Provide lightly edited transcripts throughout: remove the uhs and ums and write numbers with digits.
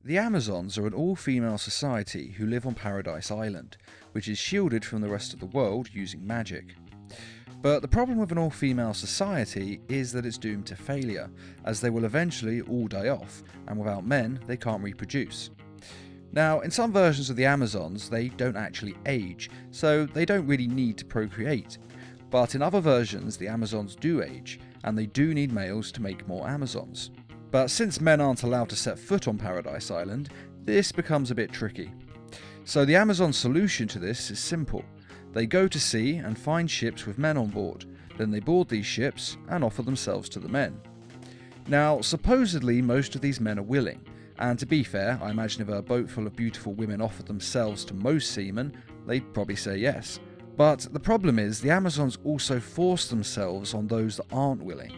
The Amazons are an all-female society who live on Paradise Island, which is shielded from the rest of the world using magic. But the problem with an all-female society is that it's doomed to failure, as they will eventually all die off, and without men they can't reproduce. Now, in some versions of the Amazons they don't actually age, so they don't really need to procreate. But in other versions the Amazons do age, and they do need males to make more Amazons. But since men aren't allowed to set foot on Paradise Island, this becomes a bit tricky. So the Amazons' solution to this is simple. They go to sea and find ships with men on board, then they board these ships and offer themselves to the men. Now, supposedly most of these men are willing, and to be fair, I imagine if a boat full of beautiful women offered themselves to most seamen, they'd probably say yes. But the problem is, the Amazons also force themselves on those that aren't willing.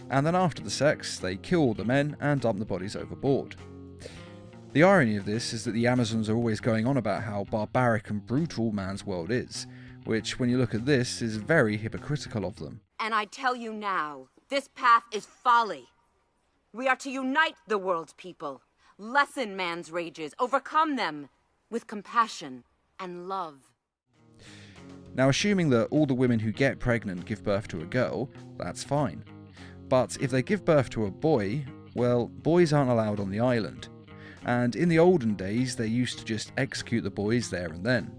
And then after the sex, they kill all the men and dump the bodies overboard. The irony of this is that the Amazons are always going on about how barbaric and brutal man's world is, which, when you look at this, is very hypocritical of them. And I tell you now, this path is folly. We are to unite the world's people, lessen man's rages, overcome them with compassion and love. Now, assuming that all the women who get pregnant give birth to a girl, that's fine. But if they give birth to a boy, well, boys aren't allowed on the island. And in the olden days, they used to just execute the boys there and then.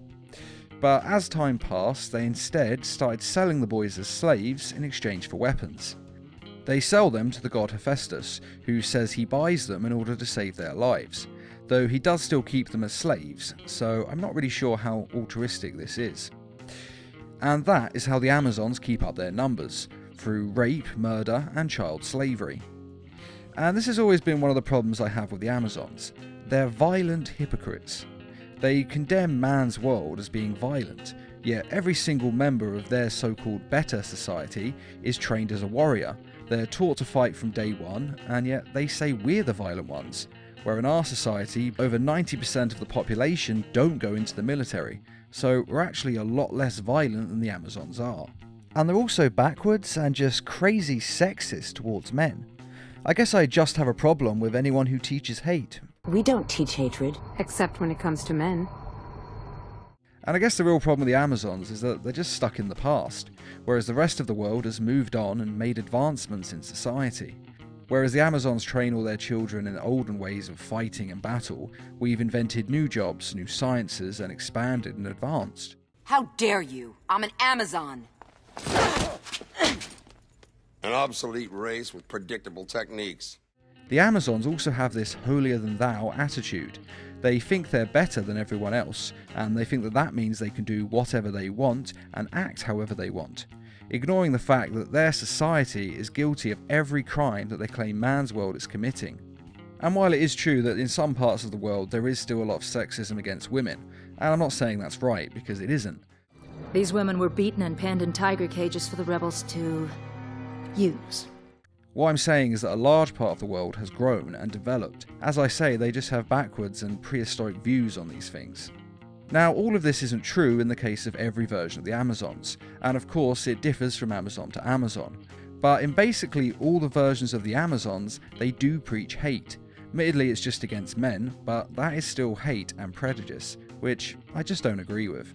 But as time passed, they instead started selling the boys as slaves in exchange for weapons. They sell them to the god Hephaestus, who says he buys them in order to save their lives, though he does still keep them as slaves, so I'm not really sure how altruistic this is. And that is how the Amazons keep up their numbers, through rape, murder, and child slavery. And this has always been one of the problems I have with the Amazons. They're violent hypocrites. They condemn man's world as being violent, yet every single member of their so-called better society is trained as a warrior. They're taught to fight from day one, and yet they say we're the violent ones, where in our society, over 90% of the population don't go into the military, so we're actually a lot less violent than the Amazons are. And they're also backwards and just crazy sexist towards men. I guess I just have a problem with anyone who teaches hate. We don't teach hatred, except when it comes to men. And I guess the real problem with the Amazons is that they're just stuck in the past, whereas the rest of the world has moved on and made advancements in society. Whereas the Amazons train all their children in olden ways of fighting and battle, we've invented new jobs, new sciences, and expanded and advanced. How dare you? I'm an Amazon. An obsolete race with predictable techniques. The Amazons also have this holier-than-thou attitude. They think they're better than everyone else, and they think that that means they can do whatever they want and act however they want, ignoring the fact that their society is guilty of every crime that they claim man's world is committing. And while it is true that in some parts of the world there is still a lot of sexism against women, and I'm not saying that's right, because it isn't. These women were beaten and penned in tiger cages for the rebels to use. What I'm saying is that a large part of the world has grown and developed. As I say, they just have backwards and prehistoric views on these things. Now, all of this isn't true in the case of every version of the Amazons, and of course it differs from Amazon to Amazon. But in basically all the versions of the Amazons, they do preach hate. Admittedly, it's just against men, but that is still hate and prejudice, which I just don't agree with.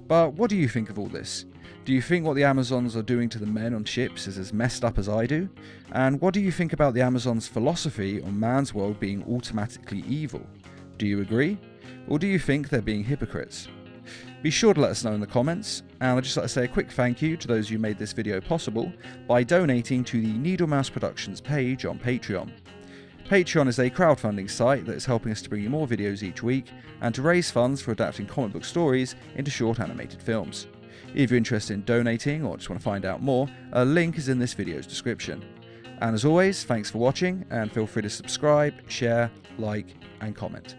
But what do you think of all this? Do you think what the Amazons are doing to the men on ships is as messed up as I do? And what do you think about the Amazons' philosophy on man's world being automatically evil? Do you agree? Or do you think they're being hypocrites? Be sure to let us know in the comments, and I'd just like to say a quick thank you to those who made this video possible by donating to the Needle Mouse Productions page on Patreon. Patreon is a crowdfunding site that is helping us to bring you more videos each week and to raise funds for adapting comic book stories into short animated films. If you're interested in donating or just want to find out more, a link is in this video's description. And as always, thanks for watching, and feel free to subscribe, share, like, and comment.